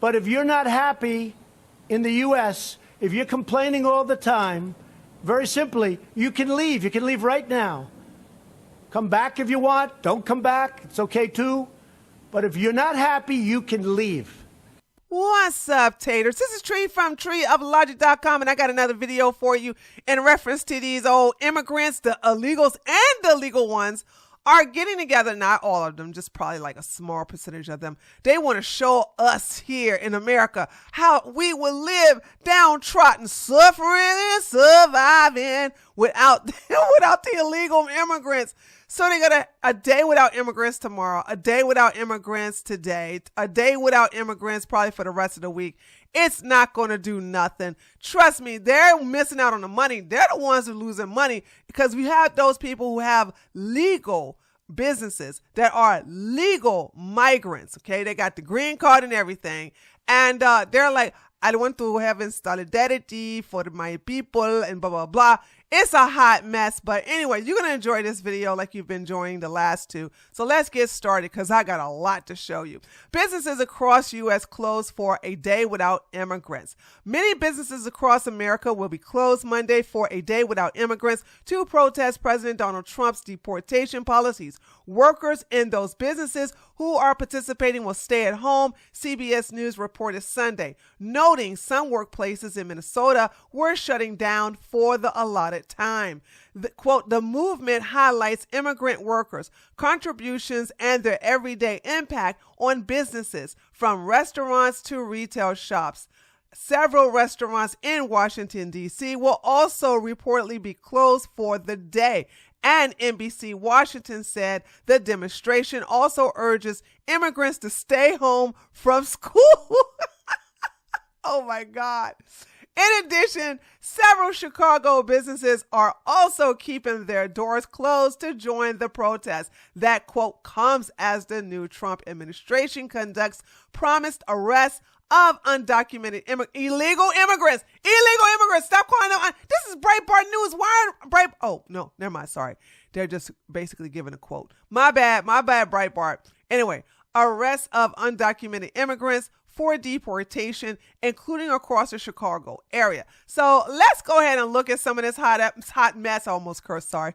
But if you're not happy in the U.S., if you're complaining all the time, very simply, you can leave. You can leave right now. Come back if you want. Don't come back. It's okay, too. But if you're not happy, you can leave. What's up, taters? This is Tree from treeoflogic.com, and I got another video for you in reference to these old immigrants, the illegals and the legal ones are getting together. Not all of them, just probably like a small percentage of them. They want to show us here in America how we will live downtrodden, suffering and surviving without the illegal immigrants. So they got a day without immigrants tomorrow, a day without immigrants today, a day without immigrants probably for the rest of the week. It's not going to do nothing. Trust me, they're missing out on the money. They're the ones who are losing money because we have those people who have legal businesses that are legal migrants, okay? They got the green card and everything. And they're like, I want to have solidarity for my people and blah, blah, blah. It's a hot mess. But anyway, you're going to enjoy this video like you've been enjoying the last two. So let's get started because I got a lot to show you. Businesses across U.S. closed for a day without immigrants. Many businesses across America will be closed Monday for a day without immigrants to protest President Donald Trump's deportation policies. Workers in those businesses who are participating will stay at home, CBS News reported Sunday, noting some workplaces in Minnesota were shutting down for the allotted time. The movement highlights immigrant workers' contributions and their everyday impact on businesses, from restaurants to retail shops. Several restaurants in Washington, D.C. will also reportedly be closed for the day. And NBC Washington said the demonstration also urges immigrants to stay home from school. Oh, my God. In addition, several Chicago businesses are also keeping their doors closed to join the protest. That, quote, comes as the new Trump administration conducts promised arrests of undocumented illegal immigrants. Illegal immigrants. Stop calling them. This is Breitbart News. Why are Oh, no, never mind. Sorry. They're just basically giving a quote. My bad, Breitbart. Anyway, arrests of undocumented immigrants for deportation, including across the Chicago area. So let's go ahead and look at some of this hot mess. I almost cursed, sorry.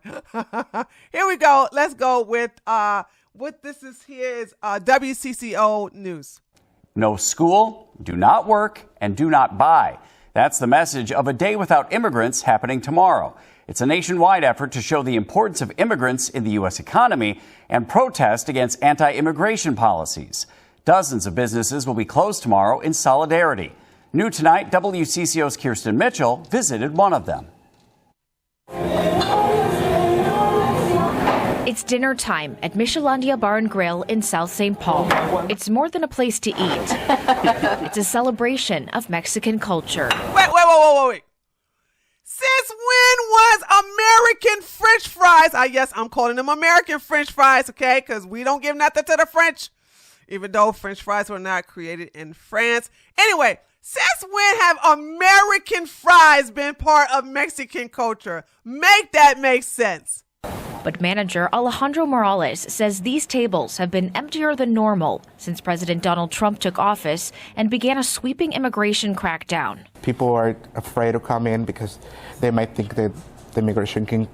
Here we go. Let's go with what this is here is WCCO News. No school, do not work, and do not buy. That's the message of a day without immigrants happening tomorrow. It's a nationwide effort to show the importance of immigrants in the U.S. economy and protest against anti-immigration policies. Dozens of businesses will be closed tomorrow in solidarity. New tonight, WCCO's Kirsten Mitchell visited one of them. It's dinner time at Michelandia Bar and Grill in South St. Paul. It's more than a place to eat. It's a celebration of Mexican culture. Wait. Since when was American French fries? Yes, I'm calling them American French fries, okay? Because we don't give nothing to the French, even though French fries were not created in France. Anyway, since when have American fries been part of Mexican culture? Make that make sense. But manager Alejandro Morales says these tables have been emptier than normal since President Donald Trump took office and began a sweeping immigration crackdown. People are afraid to come in because they might think that the immigration can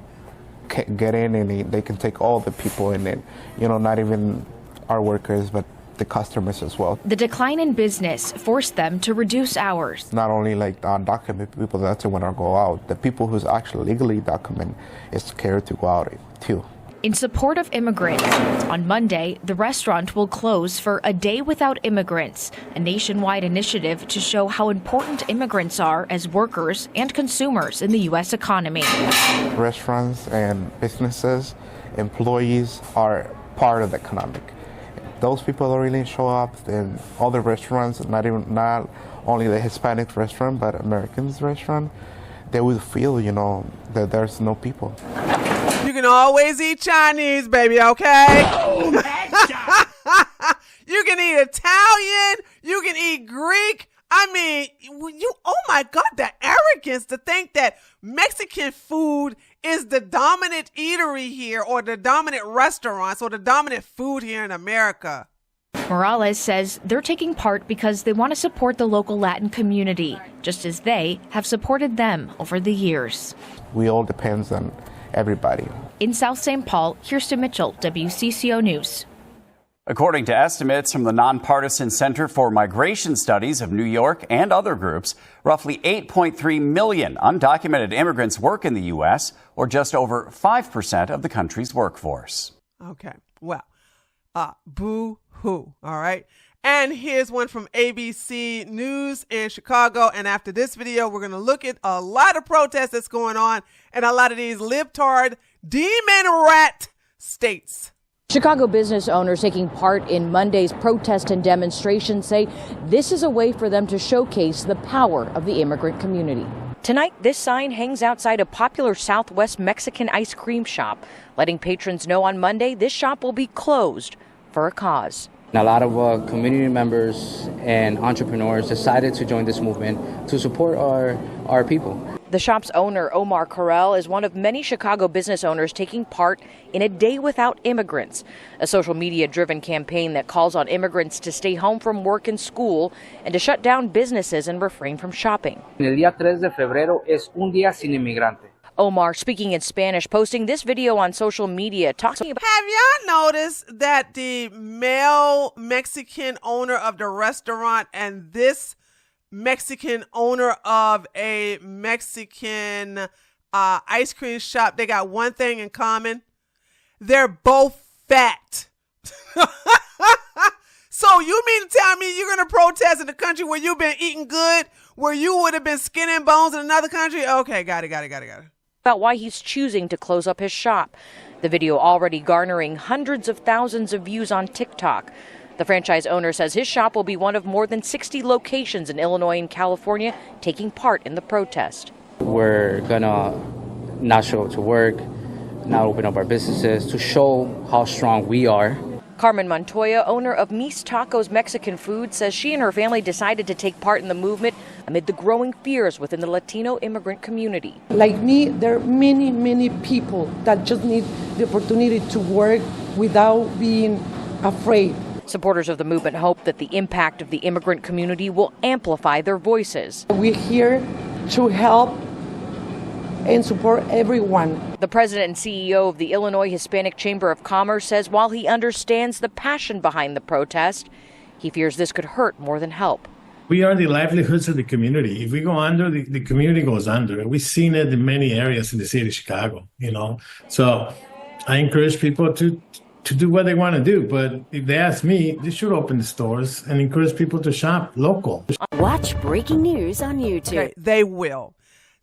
get in and they can take all the people in it. You know, not even our workers, but the customers as well. The decline in business forced them to reduce hours. Not only like undocumented people that want to go out, the people who's actually legally documented is scared to go out too. In support of immigrants, on Monday, the restaurant will close for a day without immigrants, a nationwide initiative to show how important immigrants are as workers and consumers in the U.S. economy. Restaurants and businesses, employees are part of the economic. Those people don't really show up in other restaurants, not only the Hispanic restaurant, but Americans restaurant. They would feel, that there's no people. You can always eat Chinese, baby, okay? Oh, You can eat Italian. You can eat Greek. I mean, oh my God, the arrogance to think that Mexican food is the dominant eatery here, or the dominant restaurants, or the dominant food here in America. Morales says they're taking part because they want to support the local Latin community, just as they have supported them over the years. We all depend on everybody. In South St. Paul, Kirsten Mitchell, WCCO News. According to estimates from the Nonpartisan Center for Migration Studies of New York and other groups, roughly 8.3 million undocumented immigrants work in the U.S., or just over 5% of the country's workforce. Okay, well, boo-hoo, all right? And here's one from ABC News in Chicago. And after this video, we're going to look at a lot of protests that's going on in a lot of these libtard, demon rat states. Chicago business owners taking part in Monday's protest and demonstration say this is a way for them to showcase the power of the immigrant community. Tonight, this sign hangs outside a popular Southwest Mexican ice cream shop, letting patrons know on Monday this shop will be closed for a cause. A lot of community members and entrepreneurs decided to join this movement to support our people. The shop's owner, Omar Carell, is one of many Chicago business owners taking part in a Day Without Immigrants, a social media-driven campaign that calls on immigrants to stay home from work and school and to shut down businesses and refrain from shopping. El día 3 de febrero es un día sin inmigrante. Omar, speaking in Spanish, posting this video on social media talking about... Have y'all noticed that the male Mexican owner of the restaurant and this Mexican owner of a Mexican ice cream shop, they got one thing in common? They're both fat. So you mean to tell me you're going to protest in a country where you've been eating good, where you would have been skin and bones in another country? Okay, got it. About why he's choosing to close up his shop. The video already garnering hundreds of thousands of views on TikTok. The franchise owner says his shop will be one of more than 60 locations in Illinois and California taking part in the protest. We're gonna not show up to work, not open up our businesses to show how strong we are. Carmen Montoya, owner of Mis Tacos Mexican Food, says she and her family decided to take part in the movement amid the growing fears within the Latino immigrant community. Like me, there are many people that just need the opportunity to work without being afraid. Supporters of the movement hope that the impact of the immigrant community will amplify their voices. We're here to help and support everyone. The president and CEO of the Illinois Hispanic Chamber of Commerce says while he understands the passion behind the protest, he fears this could hurt more than help. We are the livelihoods of the community. If we go under, the community goes under. We've seen it in many areas in the city of Chicago, So I encourage people to do what they want to do. But if they ask me, they should open the stores and encourage people to shop local. Watch breaking news on YouTube. Okay, they will.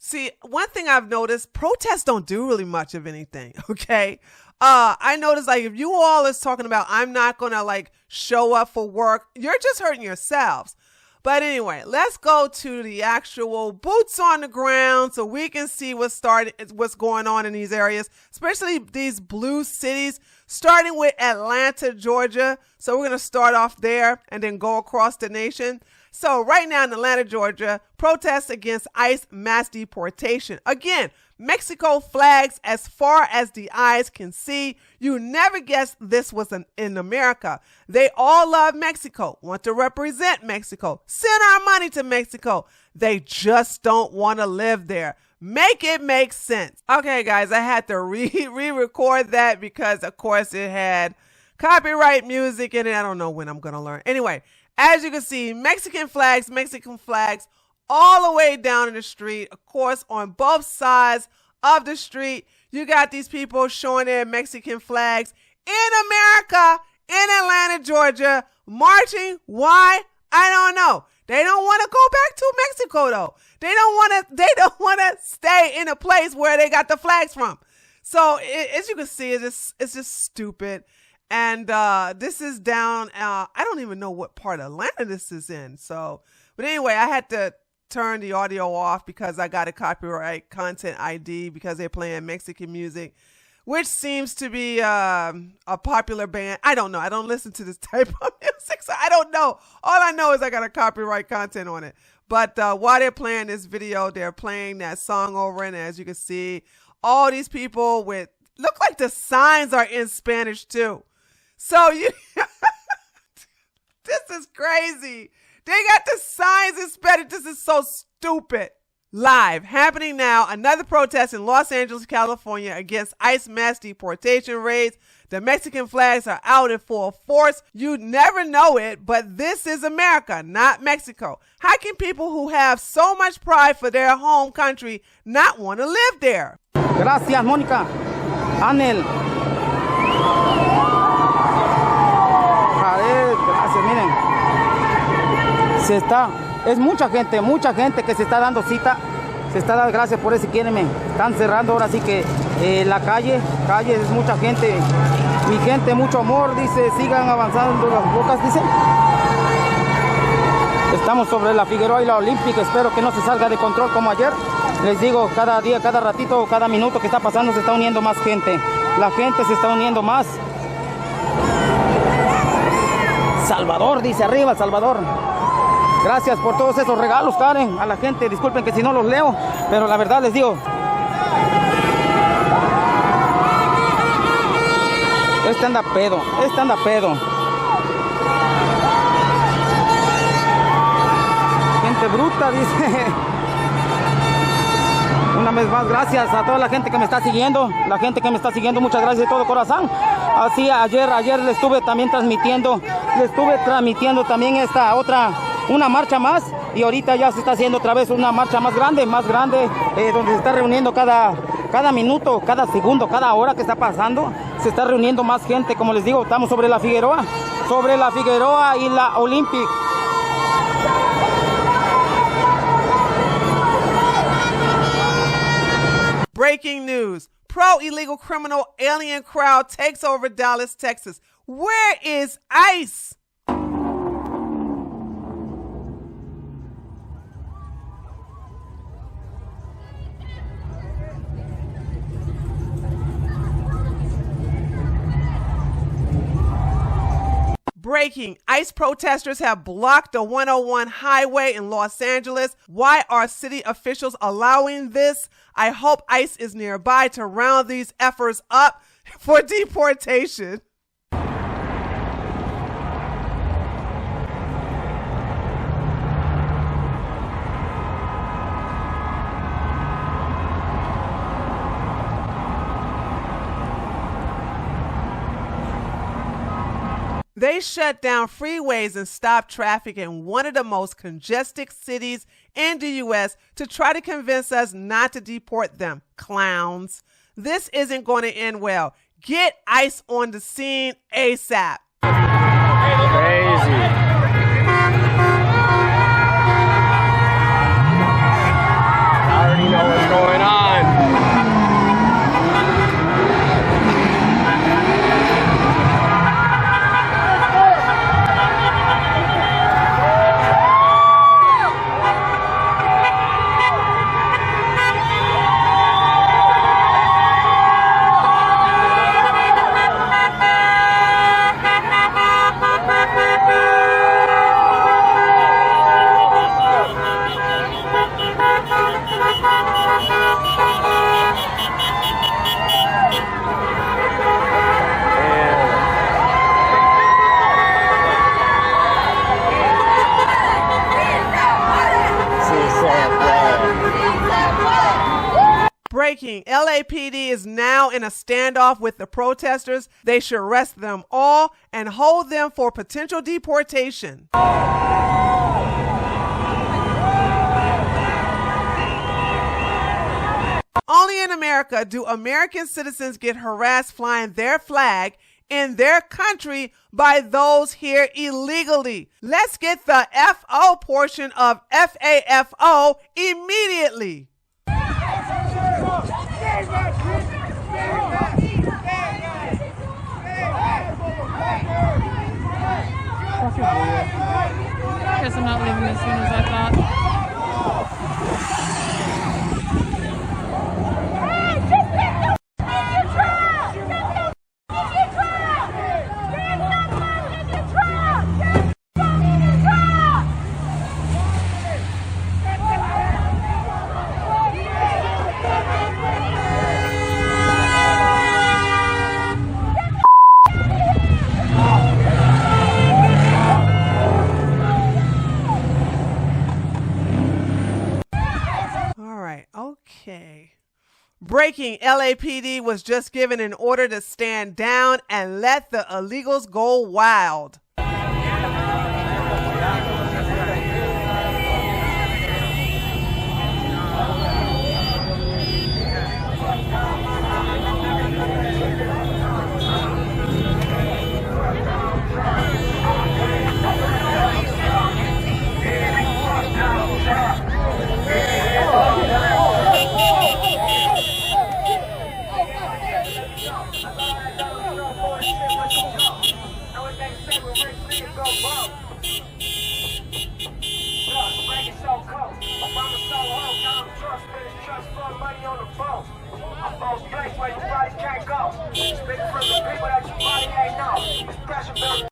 See, one thing I've noticed, protests don't do really much of anything, okay? I noticed, if you all is talking about, I'm not going to, show up for work, you're just hurting yourselves. But anyway, let's go to the actual boots on the ground so we can see what's going on in these areas, especially these blue cities, starting with Atlanta, Georgia. So we're going to start off there and then go across the nation. So right now in Atlanta, Georgia, protests against ICE mass deportation. Again, Mexico flags as far as the eyes can see. You never guessed this was in America. They all love Mexico, want to represent Mexico, send our money to Mexico. They just don't want to live there. Make it make sense. Okay, guys, I had to re-record that because, of course, it had copyright music in it. I don't know when I'm going to learn. Anyway, as you can see, Mexican flags all the way down in the street. Of course, on both sides of the street, you got these people showing their Mexican flags in America, in Atlanta, Georgia, marching. Why? I don't know. They don't want to go back to Mexico, though. They don't want to stay in a place where they got the flags from. So as you can see, it's just stupid. And this is down, I don't even know what part of Atlanta this is in. But anyway, I had to turn the audio off because I got a copyright content ID because they're playing Mexican music, which seems to be a popular band. I don't know. I don't listen to this type of music, so I don't know. All I know is I got a copyright content on it. But while they're playing this video, they're playing that song over, and as you can see, all these people look like the signs are in Spanish too. So This is crazy. They got the signs inspected. This is so stupid. Live, happening now, another protest in Los Angeles, California against ICE mass deportation raids. The Mexican flags are out in full force. You'd never know it, but this is America, not Mexico. How can people who have so much pride for their home country not want to live there? Gracias, Mónica. Anel. Gracias, miren. Es mucha gente que se está dando cita. Se está dando, gracias por eso, quieren, están cerrando ahora sí que la calle es mucha gente. Mi gente, mucho amor, dice, sigan avanzando las bocas, dice. Estamos sobre la Figueroa y la Olímpica, espero que no se salga de control como ayer. Les digo, cada día, cada ratito, cada minuto que está pasando se está uniendo más gente. La gente se está uniendo más. Salvador, dice arriba, Salvador. Gracias por todos esos regalos, Karen, a la gente. Disculpen que si no los leo, pero la verdad les digo. Este anda pedo. Gente bruta, dice. Una vez más, gracias a toda la gente que me está siguiendo. La gente que me está siguiendo, muchas gracias de todo corazón. Así, ayer le estuve también transmitiendo. Le estuve transmitiendo también esta otra, una marcha más. Y ahorita ya se está haciendo otra vez una marcha más grande, donde se está reuniendo cada minuto, cada segundo, cada hora que está pasando. Se está reuniendo más gente, como les digo, estamos sobre la Figueroa y la Olympic. Breaking news. Pro-illegal criminal alien crowd takes over Dallas, Texas. Where is ICE? Breaking. ICE protesters have blocked the 101 highway in Los Angeles. Why are city officials allowing this? I hope ICE is nearby to round these efforts up for deportation. They shut down freeways and stopped traffic in one of the most congested cities in the U.S. to try to convince us not to deport them. Clowns. This isn't going to end well. Get ICE on the scene ASAP. Crazy. I already know what's going on. Breaking. LAPD is now in a standoff with the protesters. They should arrest them all and hold them for potential deportation. Only in America do American citizens get harassed flying their flag in their country by those here illegally. Let's get the FO portion of FAFO immediately. Guess I'm not leaving as soon as I thought. Okay. Breaking, LAPD was just given an order to stand down and let the illegals go wild.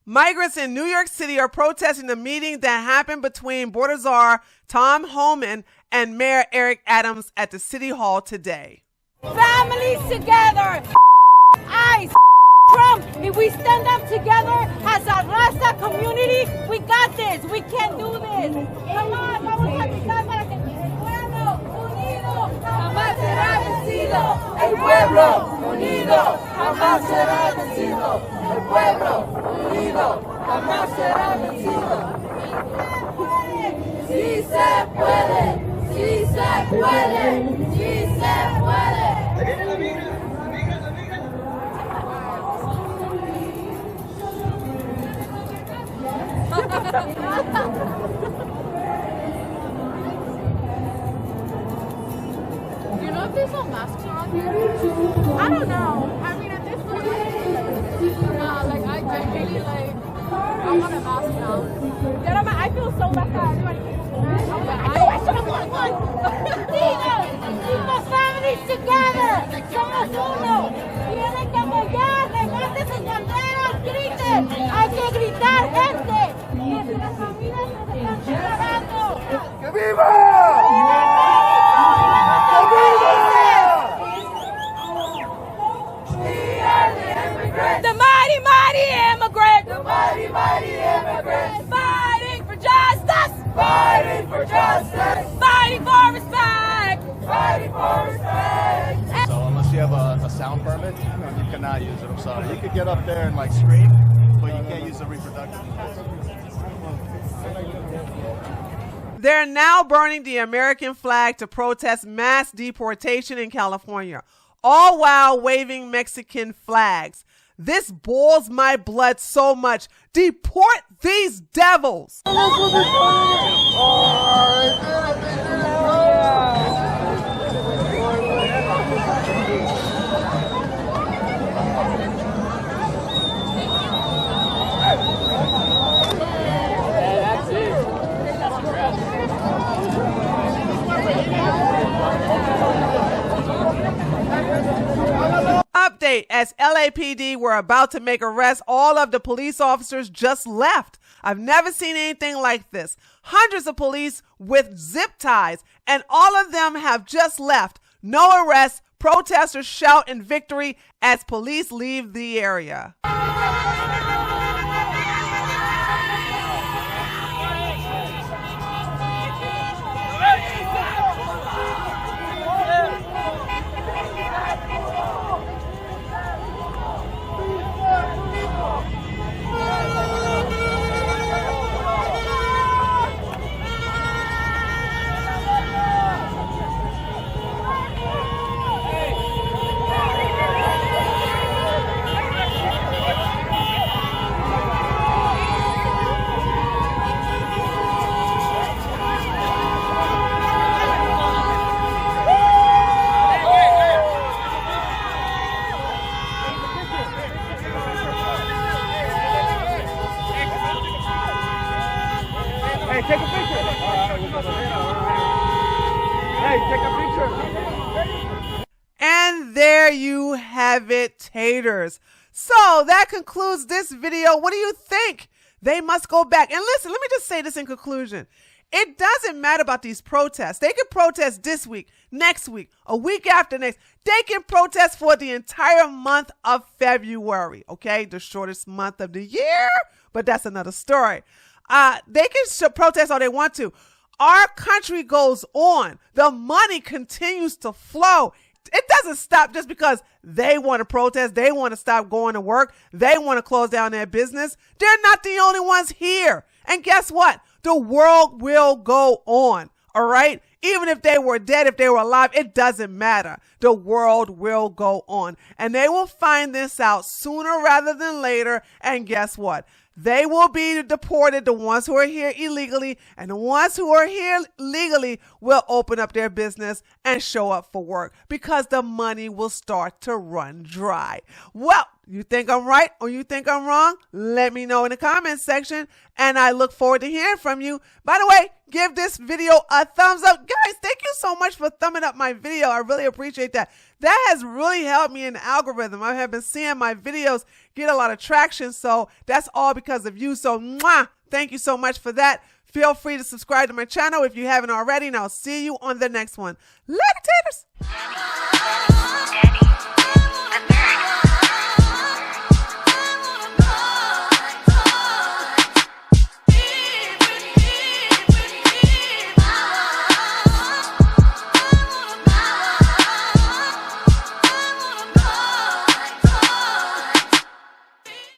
Migrants in New York City are protesting the meeting that happened between Border Czar Tom Homan and Mayor Eric Adams at the City Hall today. Families together! ICE! Trump! If we stand up together as a Raza community, we got this. We can do this. Come on, vamos a gritar para que el pueblo unido jamás será vencido. El pueblo unido jamás será vencido. El pueblo unido jamás será vencido. Sí se puede, sí se puede, sí se puede. Do you know if these all masks are on here? I don't know. I mean, at this point, like, I really, like, I want a mask now. I feel so bad. Somos families together. Somos uno. Tienen que apoyar. Levanten sus banderas. Griten. Hay que gritar, gente. Nuestras familias nos están separando. ¡Que viva! The mighty, mighty immigrant. The mighty, mighty immigrant. Fighting for justice. Fighting for justice. Fighting for respect. Fighting for respect. So unless you have a sound permit, you cannot use it. I'm sorry. You could get up there and like scream, but you can't use the reproductive device. They're now burning the American flag to protest mass deportation in California, all while waving Mexican flags. This boils my blood so much. Deport these devils. Update, as LAPD were about to make arrests, all of the police officers just left. I've never seen anything like this. Hundreds of police with zip ties, and all of them have just left. No arrests. Protesters shout in victory as police leave the area. Hey, take a picture. Hey, take a picture. And there you have it, taters. So that concludes this video. What do you think? They must go back. And listen, let me just say this in conclusion. It doesn't matter about these protests. They can protest this week, next week, a week after next. They can protest for the entire month of February, okay? The shortest month of the year, but that's another story. They can protest all they want to. our country goes on. The money continues to flow. It doesn't stop just because they want to protest. They want to stop going to work. They want to close down their business. They're not the only ones here. And guess what? The world will go on. All right? Even if they were dead, if they were alive, it doesn't matter. The world will go on. And they will find this out sooner rather than later. And guess what? They will be deported, the ones who are here illegally, and the ones who are here legally will open up their business and show up for work because the money will start to run dry. Well, you think I'm right or you think I'm wrong? Let me know in the comments section, and I look forward to hearing from you. By the way, give this video a thumbs up. Guys, thank you so much for thumbing up my video. I really appreciate that. That has really helped me in the algorithm. I have been seeing my videos get a lot of traction, so that's all because of you. So, thank you so much for that. Feel free to subscribe to my channel if you haven't already, and I'll see you on the next one. Later, taters!